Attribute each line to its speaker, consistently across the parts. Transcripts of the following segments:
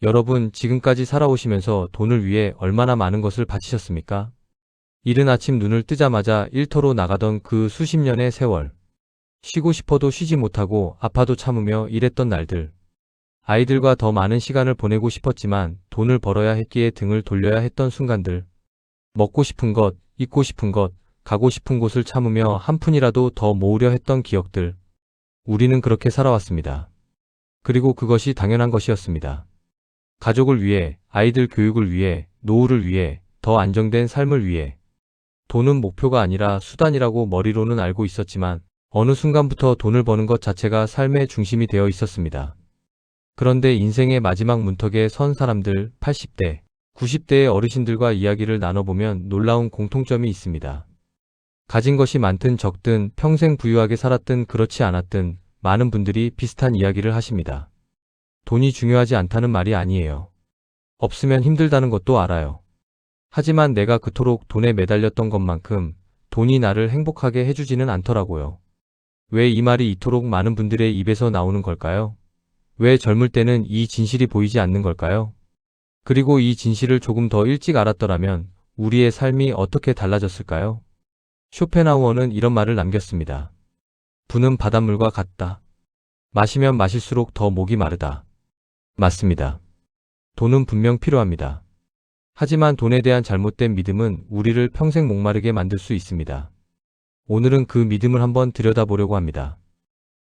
Speaker 1: 여러분, 지금까지 살아오시면서 돈을 위해 얼마나 많은 것을 바치셨습니까? 이른 아침 눈을 뜨자마자 일터로 나가던 그 수십 년의 세월. 쉬고 싶어도 쉬지 못하고 아파도 참으며 일했던 날들. 아이들과 더 많은 시간을 보내고 싶었지만 돈을 벌어야 했기에 등을 돌려야 했던 순간들. 먹고 싶은 것, 입고 싶은 것, 가고 싶은 곳을 참으며 한 푼이라도 더 모으려 했던 기억들. 우리는 그렇게 살아왔습니다. 그리고 그것이 당연한 것이었습니다. 가족을 위해, 아이들 교육을 위해, 노후를 위해, 더 안정된 삶을 위해. 돈은 목표가 아니라 수단이라고 머리로는 알고 있었지만 어느 순간부터 돈을 버는 것 자체가 삶의 중심이 되어 있었습니다. 그런데 인생의 마지막 문턱에 선 사람들 80대, 90대의 어르신들과 이야기를 나눠보면 놀라운 공통점이 있습니다. 가진 것이 많든 적든 평생 부유하게 살았든 그렇지 않았든 많은 분들이 비슷한 이야기를 하십니다. 돈이 중요하지 않다는 말이 아니에요. 없으면 힘들다는 것도 알아요. 하지만 내가 그토록 돈에 매달렸던 것만큼 돈이 나를 행복하게 해주지는 않더라고요. 왜 이 말이 이토록 많은 분들의 입에서 나오는 걸까요? 왜 젊을 때는 이 진실이 보이지 않는 걸까요? 그리고 이 진실을 조금 더 일찍 알았더라면 우리의 삶이 어떻게 달라졌을까요? 쇼펜하우어는 이런 말을 남겼습니다. 부는 바닷물과 같다. 마시면 마실수록 더 목이 마르다. 맞습니다. 돈은 분명 필요합니다. 하지만 돈에 대한 잘못된 믿음은 우리를 평생 목마르게 만들 수 있습니다. 오늘은 그 믿음을 한번 들여다보려고 합니다.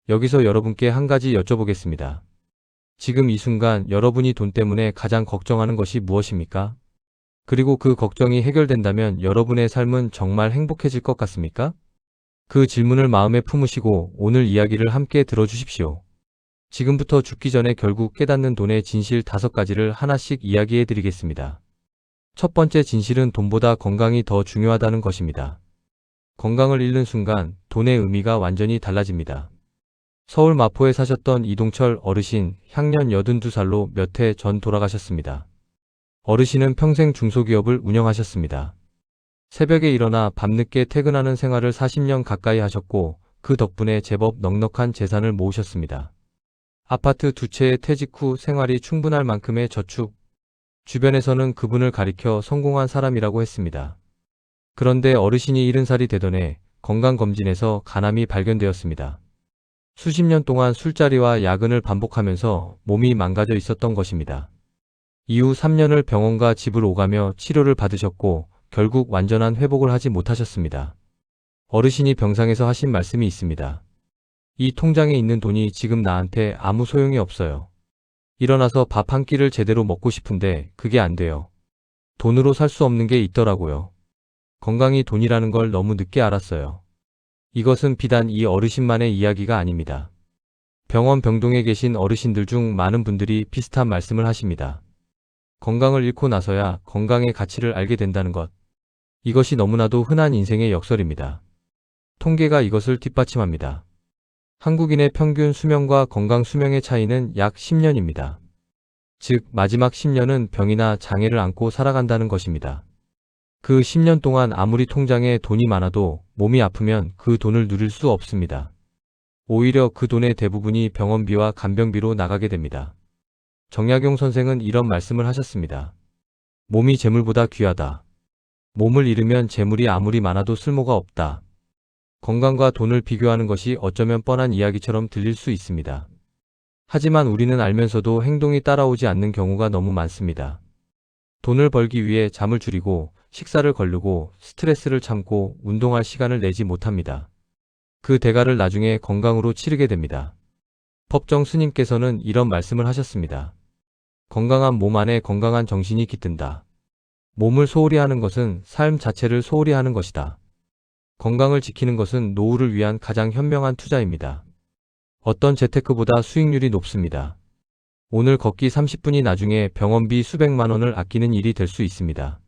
Speaker 1: 여기서 여러분께 한 가지 여쭤보겠습니다. 지금 이 순간 여러분이 돈 때문에 가장 걱정하는 것이 무엇입니까? 그리고 그 걱정이 해결된다면 여러분의 삶은 정말 행복해질 것 같습니까? 그 질문을 마음에 품으시고 오늘 이야기를 함께 들어주십시오. 지금부터 죽기 전에 결국 깨닫는 돈의 진실 5가지를 하나씩 이야기해 드리겠습니다. 첫 번째 진실은 돈보다 건강이 더 중요하다는 것입니다. 건강을 잃는 순간 돈의 의미가 완전히 달라집니다. 서울 마포에 사셨던 이동철 어르신, 향년 82살로 몇 해 전 돌아가셨습니다. 어르신은 평생 중소기업을 운영하셨습니다. 새벽에 일어나 밤늦게 퇴근하는 생활을 40년 가까이 하셨고 그 덕분에 제법 넉넉한 재산을 모으셨습니다. 아파트 2채에 퇴직 후 생활이 충분할 만큼의 저축. 주변에서는 그분을 가리켜 성공한 사람이라고 했습니다. 그런데 어르신이 70살이 되던 해 건강검진에서 간암이 발견되었습니다. 수십 년 동안 술자리와 야근을 반복하면서 몸이 망가져 있었던 것입니다. 이후 3년을 병원과 집을 오가며 치료를 받으셨고 결국 완전한 회복을 하지 못하셨습니다. 어르신이 병상에서 하신 말씀이 있습니다. 이 통장에 있는 돈이 지금 나한테 아무 소용이 없어요. 일어나서 밥 한 끼를 제대로 먹고 싶은데 그게 안 돼요. 돈으로 살 수 없는 게 있더라고요. 건강이 돈이라는 걸 너무 늦게 알았어요. 이것은 비단 이 어르신만의 이야기가 아닙니다. 병원 병동에 계신 어르신들 중 많은 분들이 비슷한 말씀을 하십니다. 건강을 잃고 나서야 건강의 가치를 알게 된다는 것. 이것이 너무나도 흔한 인생의 역설입니다. 통계가 이것을 뒷받침합니다. 한국인의 평균 수명과 건강 수명의 차이는 약 10년입니다. 즉, 마지막 10년은 병이나 장애를 안고 살아간다는 것입니다. 그 10년 동안 아무리 통장에 돈이 많아도 몸이 아프면 그 돈을 누릴 수 없습니다. 오히려 그 돈의 대부분이 병원비와 간병비로 나가게 됩니다. 정약용 선생은 이런 말씀을 하셨습니다. 몸이 재물보다 귀하다. 몸을 잃으면 재물이 아무리 많아도 쓸모가 없다. 건강과 돈을 비교하는 것이 어쩌면 뻔한 이야기처럼 들릴 수 있습니다. 하지만 우리는 알면서도 행동이 따라오지 않는 경우가 너무 많습니다. 돈을 벌기 위해 잠을 줄이고 식사를 거르고 스트레스를 참고 운동할 시간을 내지 못합니다. 그 대가를 나중에 건강으로 치르게 됩니다. 법정 스님께서는 이런 말씀을 하셨습니다. 건강한 몸 안에 건강한 정신이 깃든다. 몸을 소홀히 하는 것은 삶 자체를 소홀히 하는 것이다. 건강을 지키는 것은 노후를 위한 가장 현명한 투자입니다. 어떤 재테크보다 수익률이 높습니다. 오늘 걷기 30분이 나중에 병원비 수백만 원을 아끼는 일이 될 수 있습니다.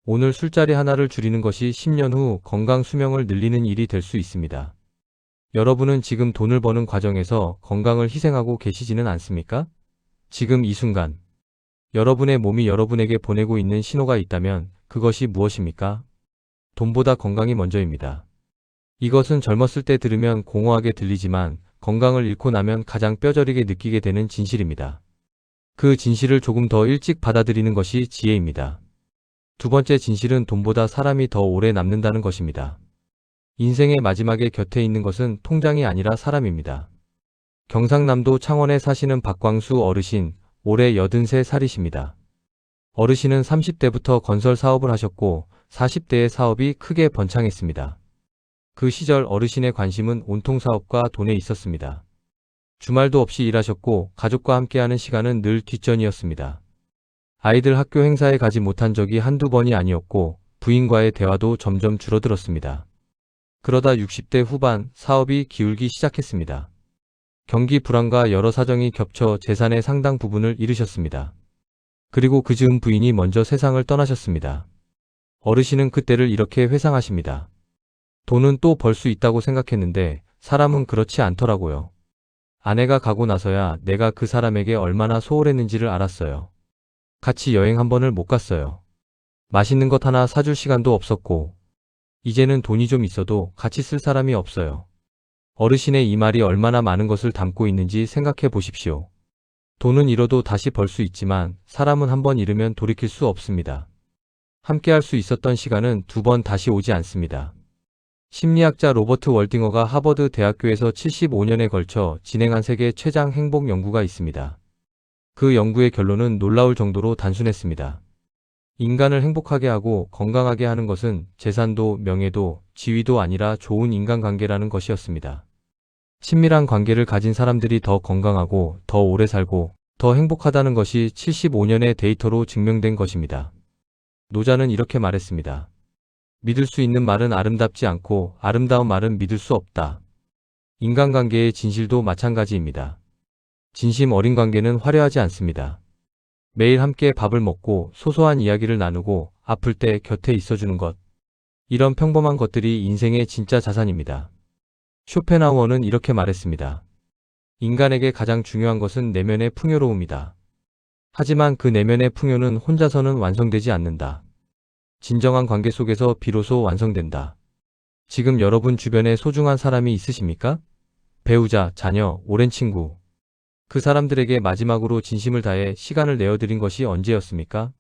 Speaker 1: 오늘 술자리 하나를 줄이는 것이 10년 후 건강 수명을 늘리는 일이 될 수 있습니다. 여러분은 지금 돈을 버는 과정에서 건강을 희생하고 계시지는 않습니까? 지금 이 순간 여러분의 몸이 여러분에게 보내고 있는 신호가 있다면 그것이 무엇입니까? 돈보다 건강이 먼저입니다. 이것은 젊었을 때 들으면 공허하게 들리지만 건강을 잃고 나면 가장 뼈저리게 느끼게 되는 진실입니다. 그 진실을 조금 더 일찍 받아들이는 것이 지혜입니다. 두 번째 진실은 돈보다 사람이 더 오래 남는다는 것입니다. 인생의 마지막에 곁에 있는 것은 통장이 아니라 사람입니다. 경상남도 창원에 사시는 박광수 어르신, 올해 83살이십니다. 어르신은 30대부터 건설 사업을 하셨고 40대에 사업이 크게 번창했습니다. 그 시절 어르신의 관심은 온통 사업과 돈에 있었습니다. 주말도 없이 일하셨고 가족과 함께하는 시간은 늘 뒷전이었습니다. 아이들 학교 행사에 가지 못한 적이 한두 번이 아니었고 부인과의 대화도 점점 줄어들었습니다. 그러다 60대 후반 사업이 기울기 시작했습니다. 경기 불황과 여러 사정이 겹쳐 재산의 상당 부분을 잃으셨습니다. 그리고 그 즈음 부인이 먼저 세상을 떠나셨습니다. 어르신은 그때를 이렇게 회상하십니다. 돈은 또 벌 수 있다고 생각했는데 사람은 그렇지 않더라고요. 아내가 가고 나서야 내가 그 사람에게 얼마나 소홀했는지를 알았어요. 같이 여행 한 번을 못 갔어요. 맛있는 것 하나 사줄 시간도 없었고 이제는 돈이 좀 있어도 같이 쓸 사람이 없어요. 어르신의 이 말이 얼마나 많은 것을 담고 있는지 생각해 보십시오. 돈은 잃어도 다시 벌 수 있지만 사람은 한 번 잃으면 돌이킬 수 없습니다. 함께 할 수 있었던 시간은 두 번 다시 오지 않습니다. 심리학자 로버트 월딩어가 하버드 대학교에서 75년에 걸쳐 진행한 세계 최장 행복 연구가 있습니다. 그 연구의 결론은 놀라울 정도로 단순했습니다. 인간을 행복하게 하고 건강하게 하는 것은 재산도 명예도 지위도 아니라 좋은 인간관계라는 것이었습니다. 친밀한 관계를 가진 사람들이 더 건강하고 더 오래 살고 더 행복하다는 것이 75년의 데이터로 증명된 것입니다. 노자는 이렇게 말했습니다. 믿을 수 있는 말은 아름답지 않고 아름다운 말은 믿을 수 없다. 인간관계의 진실도 마찬가지입니다. 진심 어린 관계는 화려하지 않습니다. 매일 함께 밥을 먹고 소소한 이야기를 나누고 아플 때 곁에 있어주는 것. 이런 평범한 것들이 인생의 진짜 자산입니다. 쇼펜하우어는 이렇게 말했습니다. 인간에게 가장 중요한 것은 내면의 풍요로움이다. 하지만 그 내면의 풍요는 혼자서는 완성되지 않는다. 진정한 관계 속에서 비로소 완성된다. 지금 여러분 주변에 소중한 사람이 있으십니까? 배우자, 자녀, 오랜 친구. 그 사람들에게 마지막으로 진심을 다해 시간을 내어드린 것이 언제였습니까?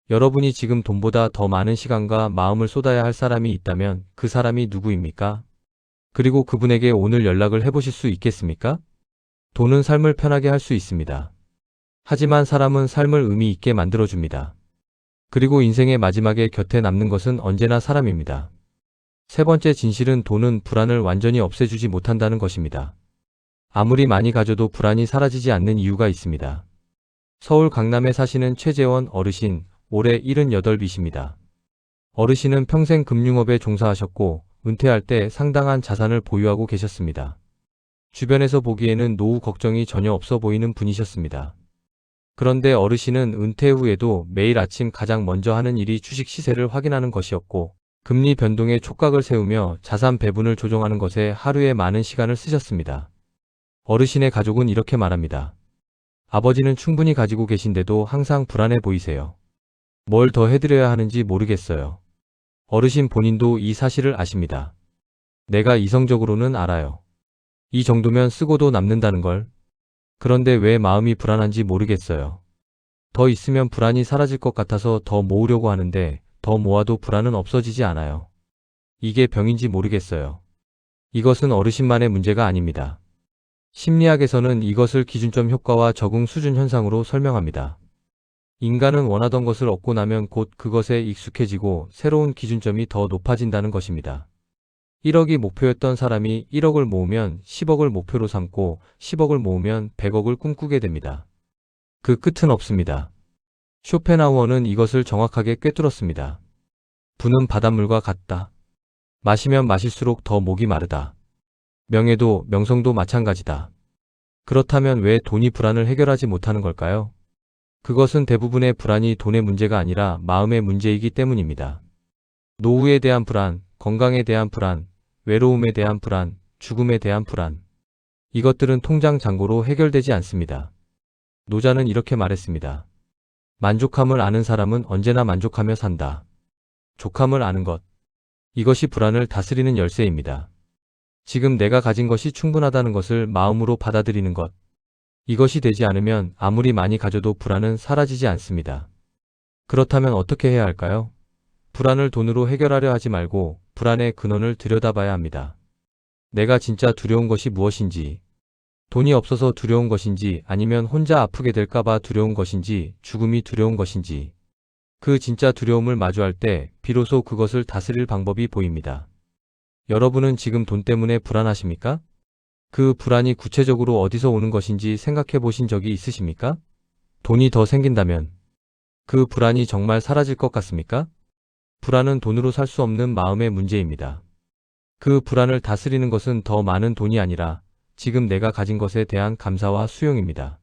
Speaker 1: 여러분이 지금 돈보다 더 많은 시간과 마음을 쏟아야 할 사람이 있다면 그 사람이 누구입니까? 그리고 그분에게 오늘 연락을 해보실 수 있겠습니까? 돈은 삶을 편하게 할 수 있습니다. 하지만 사람은 삶을 의미 있게 만들어줍니다. 그리고 인생의 마지막에 곁에 남는 것은 언제나 사람입니다. 세 번째 진실은 돈은 불안을 완전히 없애주지 못한다는 것입니다. 아무리 많이 가져도 불안이 사라지지 않는 이유가 있습니다. 서울 강남에 사시는 최재원 어르신, 올해 78이십니다. 어르신은 평생 금융업에 종사하셨고 은퇴할 때 상당한 자산을 보유하고 계셨습니다. 주변에서 보기에는 노후 걱정이 전혀 없어 보이는 분이셨습니다. 그런데 어르신은 은퇴 후에도 매일 아침 가장 먼저 하는 일이 주식 시세를 확인하는 것이었고 금리 변동에 촉각을 세우며 자산 배분을 조정하는 것에 하루에 많은 시간을 쓰셨습니다. 어르신의 가족은 이렇게 말합니다. 아버지는 충분히 가지고 계신데도 항상 불안해 보이세요. 뭘 더 해드려야 하는지 모르겠어요. 어르신 본인도 이 사실을 아십니다. 내가 이성적으로는 알아요. 이 정도면 쓰고도 남는다는 걸. 그런데 왜 마음이 불안한지 모르겠어요. 더 있으면 불안이 사라질 것 같아서 더 모으려고 하는데 더 모아도 불안은 없어지지 않아요. 이게 병인지 모르겠어요. 이것은 어르신만의 문제가 아닙니다. 심리학에서는 이것을 기준점 효과와 적응 수준 현상으로 설명합니다. 인간은 원하던 것을 얻고 나면 곧 그것에 익숙해지고 새로운 기준점이 더 높아진다는 것입니다. 1억이 목표였던 사람이 1억을 모으면 10억을 목표로 삼고 10억을 모으면 100억을 꿈꾸게 됩니다. 그 끝은 없습니다. 쇼펜하우어는 이것을 정확하게 꿰뚫었습니다. 부는 바닷물과 같다. 마시면 마실수록 더 목이 마르다. 명예도 명성도 마찬가지다. 그렇다면 왜 돈이 불안을 해결하지 못하는 걸까요? 그것은 대부분의 불안이 돈의 문제가 아니라 마음의 문제이기 때문입니다. 노후에 대한 불안, 건강에 대한 불안, 외로움에 대한 불안, 죽음에 대한 불안. 이것들은 통장 잔고로 해결되지 않습니다. 노자는 이렇게 말했습니다. 만족함을 아는 사람은 언제나 만족하며 산다. 족함을 아는 것. 이것이 불안을 다스리는 열쇠입니다. 지금 내가 가진 것이 충분하다는 것을 마음으로 받아들이는 것. 이것이 되지 않으면 아무리 많이 가져도 불안은 사라지지 않습니다. 그렇다면 어떻게 해야 할까요? 불안을 돈으로 해결하려 하지 말고 불안의 근원을 들여다봐야 합니다. 내가 진짜 두려운 것이 무엇인지, 돈이 없어서 두려운 것인지 아니면 혼자 아프게 될까봐 두려운 것인지 죽음이 두려운 것인지 그 진짜 두려움을 마주할 때 비로소 그것을 다스릴 방법이 보입니다. 여러분은 지금 돈 때문에 불안하십니까? 그 불안이 구체적으로 어디서 오는 것인지 생각해 보신 적이 있으십니까? 돈이 더 생긴다면 그 불안이 정말 사라질 것 같습니까? 불안은 돈으로 살 수 없는 마음의 문제입니다. 그 불안을 다스리는 것은 더 많은 돈이 아니라 지금 내가 가진 것에 대한 감사와 수용입니다.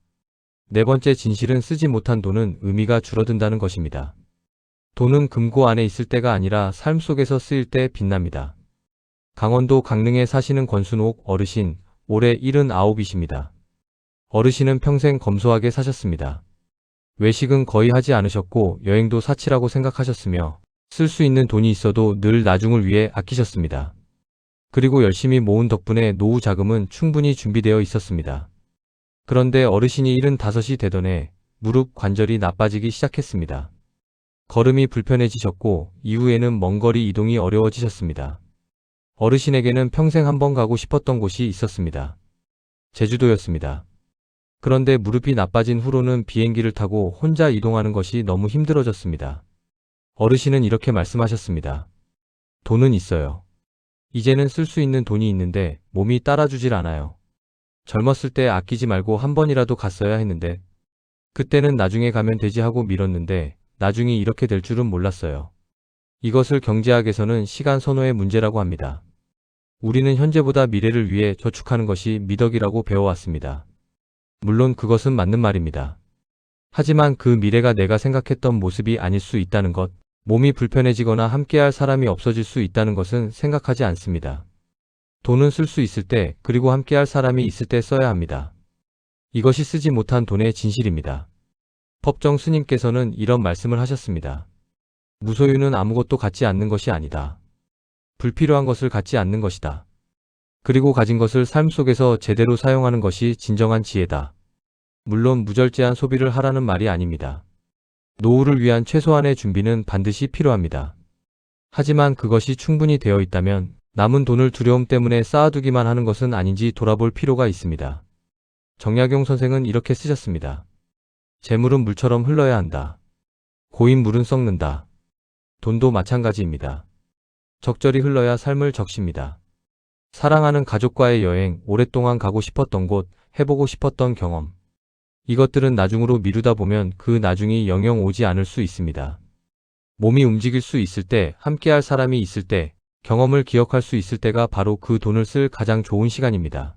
Speaker 1: 네 번째 진실은 쓰지 못한 돈은 의미가 줄어든다는 것입니다. 돈은 금고 안에 있을 때가 아니라 삶 속에서 쓰일 때 빛납니다. 강원도 강릉에 사시는 권순옥 어르신, 올해 79이십니다. 어르신은 평생 검소하게 사셨습니다. 외식은 거의 하지 않으셨고 여행도 사치라고 생각하셨으며 쓸 수 있는 돈이 있어도 늘 나중을 위해 아끼셨습니다. 그리고 열심히 모은 덕분에 노후 자금은 충분히 준비되어 있었습니다. 그런데 어르신이 75이 되던 해 무릎 관절이 나빠지기 시작했습니다. 걸음이 불편해지셨고 이후에는 먼 거리 이동이 어려워지셨습니다. 어르신에게는 평생 한번 가고 싶었던 곳이 있었습니다. 제주도였습니다. 그런데 무릎이 나빠진 후로는 비행기를 타고 혼자 이동하는 것이 너무 힘들어졌습니다. 어르신은 이렇게 말씀하셨습니다. 돈은 있어요. 이제는 쓸 수 있는 돈이 있는데 몸이 따라주질 않아요. 젊었을 때 아끼지 말고 한 번이라도 갔어야 했는데 그때는 나중에 가면 되지 하고 미뤘는데 나중이 이렇게 될 줄은 몰랐어요. 이것을 경제학에서는 시간 선호의 문제라고 합니다. 우리는 현재보다 미래를 위해 저축하는 것이 미덕이라고 배워왔습니다. 물론 그것은 맞는 말입니다. 하지만 그 미래가 내가 생각했던 모습이 아닐 수 있다는 것, 몸이 불편해지거나 함께할 사람이 없어질 수 있다는 것은 생각하지 않습니다. 돈은 쓸 수 있을 때 그리고 함께할 사람이 있을 때 써야 합니다. 이것이 쓰지 못한 돈의 진실입니다. 법정 스님께서는 이런 말씀을 하셨습니다. 무소유는 아무것도 갖지 않는 것이 아니다. 불필요한 것을 갖지 않는 것이다. 그리고 가진 것을 삶 속에서 제대로 사용하는 것이 진정한 지혜다. 물론 무절제한 소비를 하라는 말이 아닙니다. 노후를 위한 최소한의 준비는 반드시 필요합니다. 하지만 그것이 충분히 되어 있다면 남은 돈을 두려움 때문에 쌓아두기만 하는 것은 아닌지 돌아볼 필요가 있습니다. 정약용 선생은 이렇게 쓰셨습니다. 재물은 물처럼 흘러야 한다. 고인 물은 썩는다. 돈도 마찬가지입니다. 적절히 흘러야 삶을 적십니다. 사랑하는 가족과의 여행, 오랫동안 가고 싶었던 곳, 해보고 싶었던 경험. 이것들은 나중으로 미루다 보면 그 나중이 영영 오지 않을 수 있습니다. 몸이 움직일 수 있을 때, 함께할 사람이 있을 때, 경험을 기억할 수 있을 때가 바로 그 돈을 쓸 가장 좋은 시간입니다.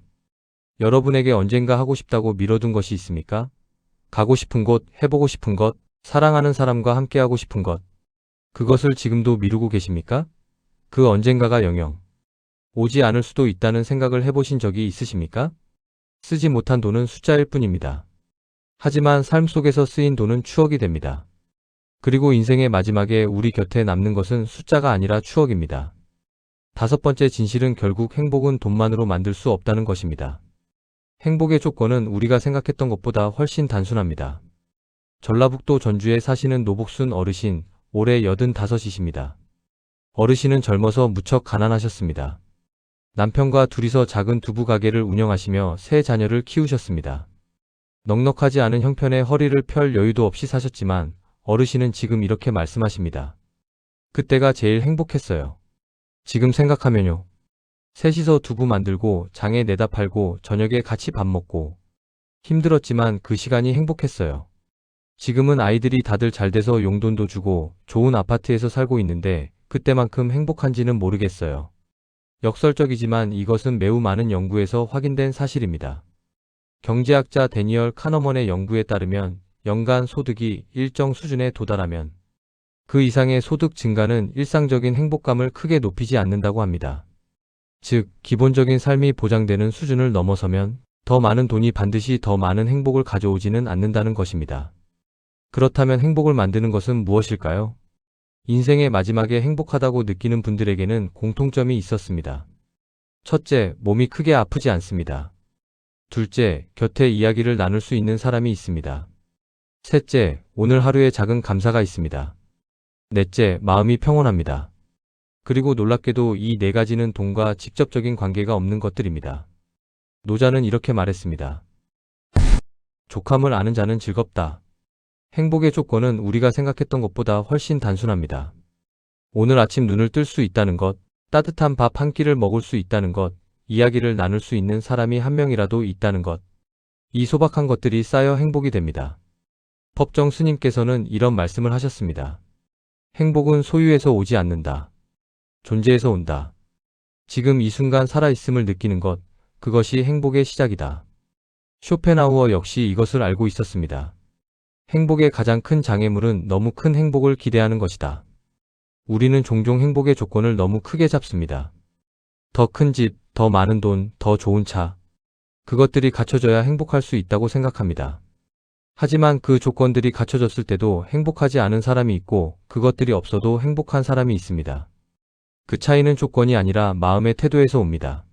Speaker 1: 여러분에게 언젠가 하고 싶다고 미뤄둔 것이 있습니까? 가고 싶은 곳, 해보고 싶은 것, 사랑하는 사람과 함께하고 싶은 것. 그것을 지금도 미루고 계십니까? 그 언젠가가 영영 오지 않을 수도 있다는 생각을 해보신 적이 있으십니까? 쓰지 못한 돈은 숫자일 뿐입니다. 하지만 삶 속에서 쓰인 돈은 추억이 됩니다. 그리고 인생의 마지막에 우리 곁에 남는 것은 숫자가 아니라 추억입니다. 다섯 번째 진실은 결국 행복은 돈만으로 만들 수 없다는 것입니다. 행복의 조건은 우리가 생각했던 것보다 훨씬 단순합니다. 전라북도 전주에 사시는 노복순 어르신, 올해 85이십니다. 어르신은 젊어서 무척 가난하셨습니다. 남편과 둘이서 작은 두부 가게를 운영하시며 세 자녀를 키우셨습니다. 넉넉하지 않은 형편에 허리를 펼 여유도 없이 사셨지만 어르신은 지금 이렇게 말씀하십니다. 그때가 제일 행복했어요. 지금 생각하면요. 셋이서 두부 만들고 장에 내다 팔고 저녁에 같이 밥 먹고 힘들었지만 그 시간이 행복했어요. 지금은 아이들이 다들 잘 돼서 용돈도 주고 좋은 아파트에서 살고 있는데 그때만큼 행복한지는 모르겠어요. 역설적이지만 이것은 매우 많은 연구에서 확인된 사실입니다. 경제학자 데니얼 카너먼의 연구에 따르면 연간 소득이 일정 수준에 도달하면 그 이상의 소득 증가는 일상적인 행복감을 크게 높이지 않는다고 합니다. 즉, 기본적인 삶이 보장되는 수준을 넘어서면 더 많은 돈이 반드시 더 많은 행복을 가져오지는 않는다는 것입니다. 그렇다면 행복을 만드는 것은 무엇일까요? 인생의 마지막에 행복하다고 느끼는 분들에게는 공통점이 있었습니다. 첫째, 몸이 크게 아프지 않습니다. 둘째, 곁에 이야기를 나눌 수 있는 사람이 있습니다. 셋째, 오늘 하루의 작은 감사가 있습니다. 넷째, 마음이 평온합니다. 그리고 놀랍게도 이 네 가지는 돈과 직접적인 관계가 없는 것들입니다. 노자는 이렇게 말했습니다. 족함을 아는 자는 즐겁다. 행복의 조건은 우리가 생각했던 것보다 훨씬 단순합니다. 오늘 아침 눈을 뜰 수 있다는 것, 따뜻한 밥 한 끼를 먹을 수 있다는 것, 이야기를 나눌 수 있는 사람이 한 명이라도 있다는 것. 이 소박한 것들이 쌓여 행복이 됩니다. 법정 스님께서는 이런 말씀을 하셨습니다. 행복은 소유에서 오지 않는다. 존재에서 온다. 지금 이 순간 살아있음을 느끼는 것, 그것이 행복의 시작이다. 쇼펜하우어 역시 이것을 알고 있었습니다. 행복의 가장 큰 장애물은 너무 큰 행복을 기대하는 것이다. 우리는 종종 행복의 조건을 너무 크게 잡습니다. 더 큰 집, 더 많은 돈, 더 좋은 차. 그것들이 갖춰져야 행복할 수 있다고 생각합니다. 하지만 그 조건들이 갖춰졌을 때도 행복하지 않은 사람이 있고 그것들이 없어도 행복한 사람이 있습니다. 그 차이는 조건이 아니라 마음의 태도에서 옵니다.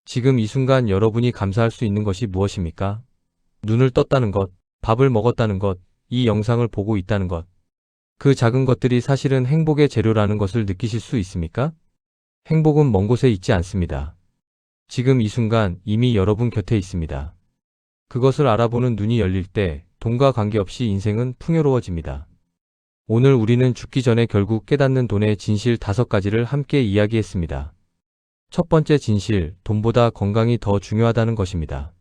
Speaker 1: 지금 이 순간 여러분이 감사할 수 있는 것이 무엇입니까? 눈을 떴다는 것, 밥을 먹었다는 것, 이 영상을 보고 있다는 것. 그 작은 것들이 사실은 행복의 재료라는 것을 느끼실 수 있습니까? 행복은 먼 곳에 있지 않습니다. 지금 이 순간 이미 여러분 곁에 있습니다. 그것을 알아보는 눈이 열릴 때 돈과 관계없이 인생은 풍요로워집니다. 오늘 우리는 죽기 전에 결국 깨닫는 돈의 진실 5가지를 함께 이야기했습니다. 첫 번째 진실, 돈보다 건강이 더 중요하다는 것입니다.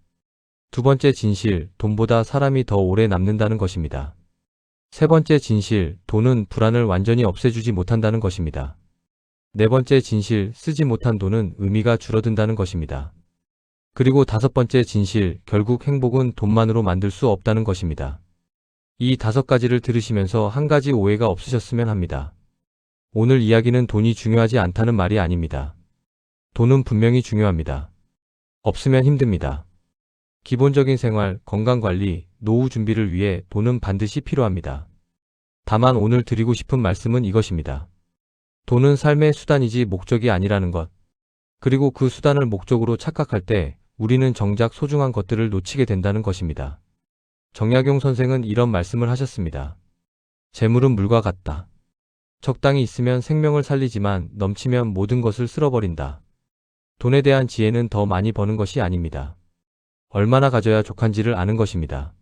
Speaker 1: 두 번째 진실, 돈보다 사람이 더 오래 남는다는 것입니다. 세 번째 진실, 돈은 불안을 완전히 없애주지 못한다는 것입니다. 네 번째 진실, 쓰지 못한 돈은 의미가 줄어든다는 것입니다. 그리고 5번째 진실, 결국 행복은 돈만으로 만들 수 없다는 것입니다. 이 5가지를 들으시면서 한 가지 오해가 없으셨으면 합니다. 오늘 이야기는 돈이 중요하지 않다는 말이 아닙니다. 돈은 분명히 중요합니다. 없으면 힘듭니다. 기본적인 생활, 건강관리, 노후 준비를 위해 돈은 반드시 필요합니다. 다만 오늘 드리고 싶은 말씀은 이것입니다. 돈은 삶의 수단이지 목적이 아니라는 것. 그리고 그 수단을 목적으로 착각할 때 우리는 정작 소중한 것들을 놓치게 된다는 것입니다. 정약용 선생은 이런 말씀을 하셨습니다. 재물은 물과 같다. 적당히 있으면 생명을 살리지만 넘치면 모든 것을 쓸어버린다. 돈에 대한 지혜는 더 많이 버는 것이 아닙니다. 얼마나 가져야 족한지를 아는 것입니다.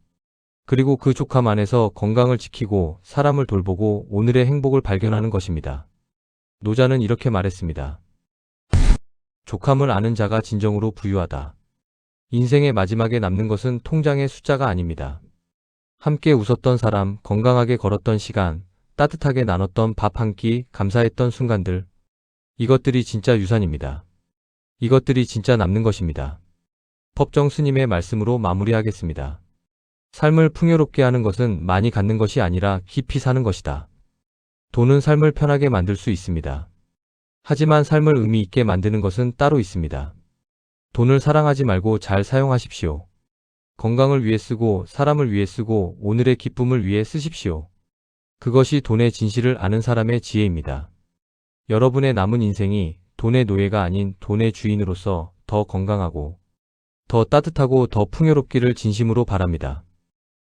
Speaker 1: 그리고 그 족함 안에서 건강을 지키고 사람을 돌보고 오늘의 행복을 발견하는 것입니다. 노자는 이렇게 말했습니다. 족함을 아는 자가 진정으로 부유하다. 인생의 마지막에 남는 것은 통장의 숫자가 아닙니다. 함께 웃었던 사람, 건강하게 걸었던 시간, 따뜻하게 나눴던 밥 한 끼, 감사했던 순간들. 이것들이 진짜 유산입니다. 이것들이 진짜 남는 것입니다. 법정 스님의 말씀으로 마무리하겠습니다. 삶을 풍요롭게 하는 것은 많이 갖는 것이 아니라 깊이 사는 것이다. 돈은 삶을 편하게 만들 수 있습니다. 하지만 삶을 의미 있게 만드는 것은 따로 있습니다. 돈을 사랑하지 말고 잘 사용하십시오. 건강을 위해 쓰고 사람을 위해 쓰고 오늘의 기쁨을 위해 쓰십시오. 그것이 돈의 진실을 아는 사람의 지혜입니다. 여러분의 남은 인생이 돈의 노예가 아닌 돈의 주인으로서 더 건강하고 더 따뜻하고 더 풍요롭기를 진심으로 바랍니다.